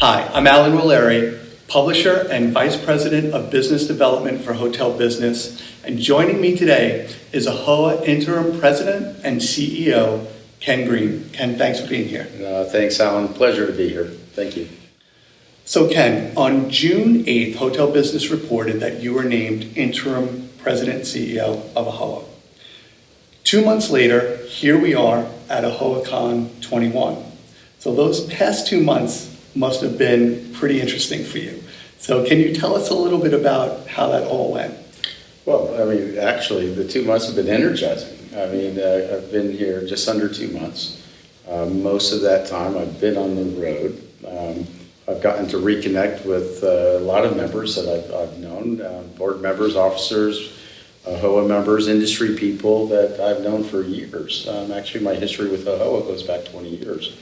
Hi, I'm Alan Rolleri, Publisher and Vice President of Business Development for Hotel Business, and joining me today is AAHOA Interim President and CEO, Ken Greene. Ken, thanks for being here. Thanks, Alan. Pleasure to be here. Thank you. So Ken, on June 8th, Hotel Business reported that you were named Interim President and CEO of AAHOA. 2 months later, here we are at AAHOACon 21. So those past 2 months must have been pretty interesting for you. So can you tell us a little bit about how that all went? Well, actually, the 2 months have been energizing. I've been here just under 2 months. Most of that time I've been on the road. I've gotten to reconnect with a lot of members that I've known, board members, officers, AAHOA members, industry people that I've known for years. Actually, my history with AAHOA goes back 20 years.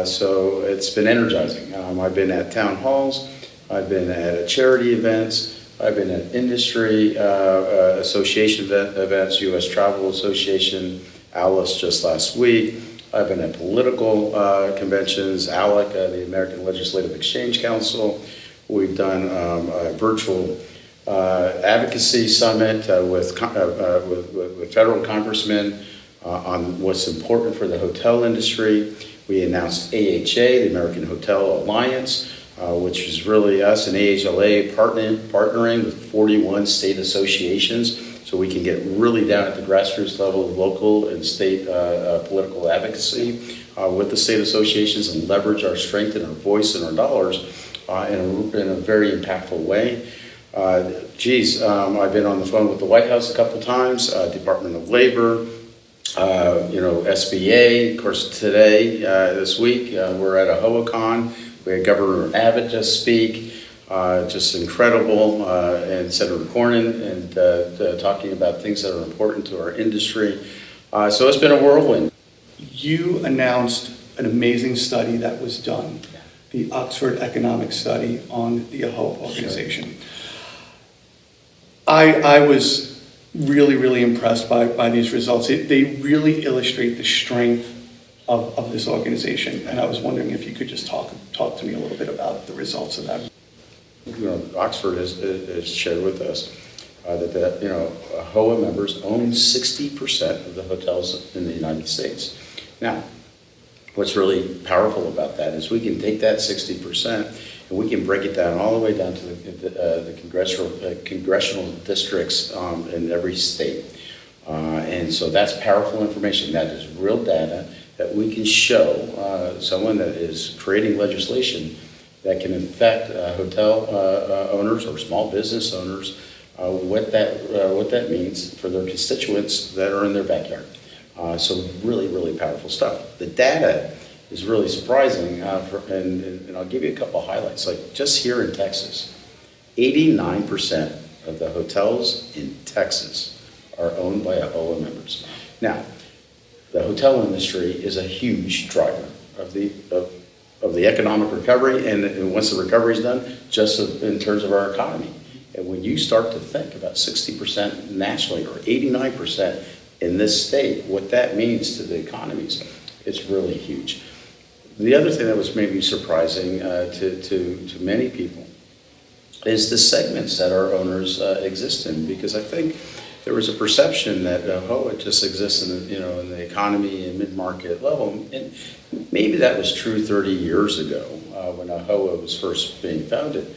So it's been energizing. I've been at town halls, I've been at charity events, I've been at industry association events, U.S. Travel Association, ALICE just last week. I've been at political conventions, ALEC, the American Legislative Exchange Council. We've done a virtual Advocacy summit with federal congressmen on what's important for the hotel industry. We announced AAHA, the American Hotel Alliance, which is really us and AAHOA partnering with 41 state associations so we can get really down at the grassroots level of local and state political advocacy with the state associations and leverage our strength and our voice and our dollars in a very impactful way. I've been on the phone with the White House a couple times, Department of Labor, SBA. Of course, today, this week, we're at AAHOACon. We had Governor Abbott just speak, just incredible, and Senator Cornyn, and talking about things that are important to our industry. So it's been a whirlwind. You announced an amazing study that was done, the Oxford Economic Study on the AAHOA organization. Sure. I was really impressed by these results. They really illustrate the strength of this organization, and I was wondering if you could just talk to me a little bit about the results of that. Oxford has shared with us that AAHOA members own 60% of the hotels in the United States. Now, what's really powerful about that is we can take that 60% and we can break it down all the way down to the congressional districts in every state. And so that's powerful information. That is real data that we can show someone that is creating legislation that can affect hotel owners or small business owners, what that means for their constituents that are in their backyard. So really powerful stuff. The data is really surprising, and I'll give you a couple highlights. Like just here in Texas, 89% of the hotels in Texas are owned by AAHOA members. Now, the hotel industry is a huge driver of the economic recovery, and once the recovery is done, just in terms of our economy. And when you start to think about 60% nationally or 89% in this state, what that means to the economies, it's really huge. The other thing that was maybe surprising to many people is the segments that our owners exist in, because I think there was a perception that AAHOA just exists in the economy and mid-market level, and maybe that was true 30 years ago when AAHOA was first being founded.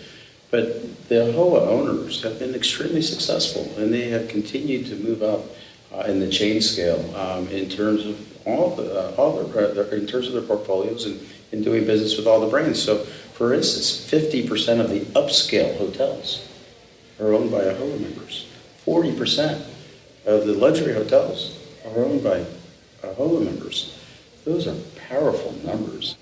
But the AAHOA owners have been extremely successful, and they have continued to move up in the chain scale in terms of in terms of their portfolios and in doing business with all the brands. So, for instance, 50% of the upscale hotels are owned by AAHOA members. 40% of the luxury hotels are owned by AAHOA members. Those are powerful numbers.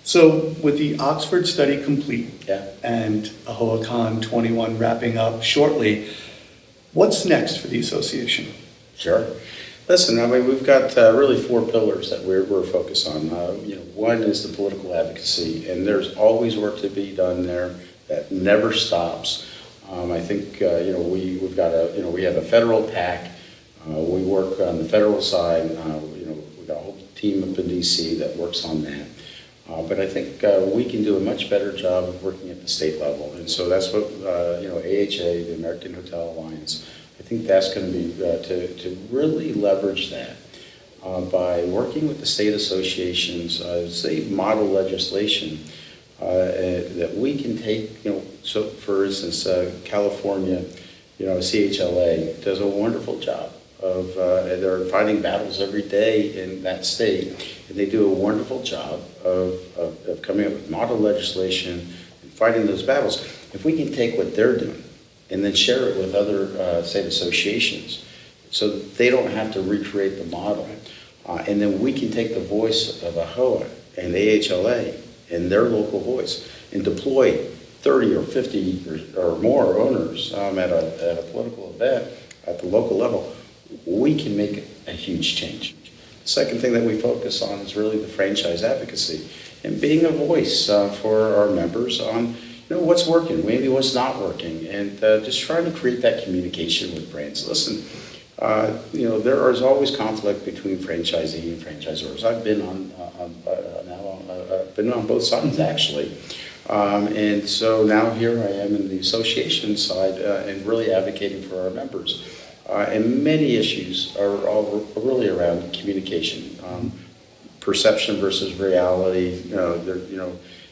So with the Oxford study complete and AAHOACon 21 wrapping up shortly, what's next for the association? Sure. Listen, we've got really 4 pillars that we're focused on. One is the political advocacy, and there's always work to be done there that never stops. I think we've got we have a federal PAC. We work on the federal side. We've got a whole team up in DC that works on that. But I think we can do a much better job of working at the state level. And so that's what, AHA, the American Hotel Alliance, I think that's going to be to really leverage that by working with the state associations, say model legislation that we can take, so for instance, California, CHLA does a wonderful job of, they're fighting battles every day in that state, and they do a wonderful job of coming up with model legislation and fighting those battles. If we can take what they're doing and then share it with other state associations so that they don't have to recreate the model, and then we can take the voice of AAHOA and AHLA and their local voice and deploy 30 or 50 or more owners at a political event at the local level, we can make a huge change. The second thing that we focus on is really the franchise advocacy and being a voice for our members on what's working, maybe what's not working, and just trying to create that communication with brands. Listen, there is always conflict between franchisee and franchisors. I've been been on both sides actually, and so now here I am in the association side and really advocating for our members. And many issues are all really around communication, perception versus reality.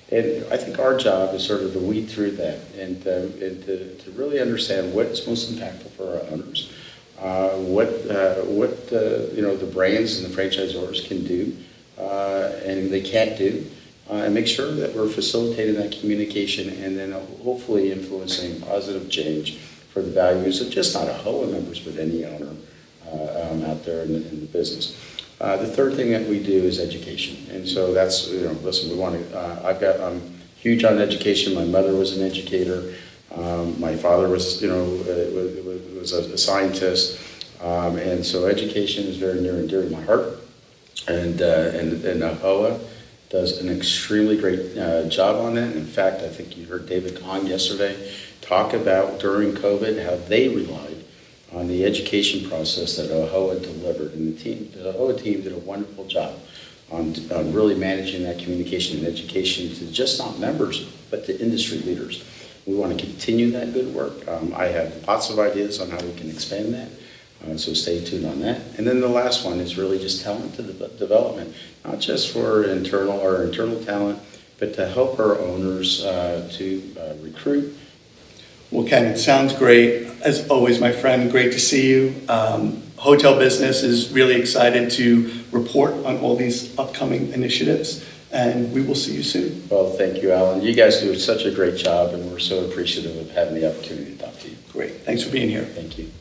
And I think our job is sort of to weed through that and to really understand what's most impactful for our owners, what the brands and the franchisors can do and they can't do, and make sure that we're facilitating that communication and then hopefully influencing positive change for the values of just not AAHOA members, but any owner out there in the business. The third thing that we do is education, and so that's listen. We want to. I'm huge on education. My mother was an educator. My father was was a scientist, and so education is very near and dear to my heart. And AAHOA does an extremely great job on that. In fact, I think you heard David Kahn yesterday talk about during COVID how they relied on the education process that AAHOA delivered. And the AAHOA team did a wonderful job on really managing that communication and education to just not members, but to industry leaders. We want to continue that good work. I have lots of ideas on how we can expand that. So stay tuned on that. And then the last one is really just talent development, not just for internal talent, but to help our owners to recruit. Well, Ken, it sounds great. As always, my friend, great to see you. Hotel business is really excited to report on all these upcoming initiatives, and we will see you soon. Well, thank you, Alan. You guys do such a great job, and we're so appreciative of having the opportunity to talk to you. Great. Thanks for being here. Thank you.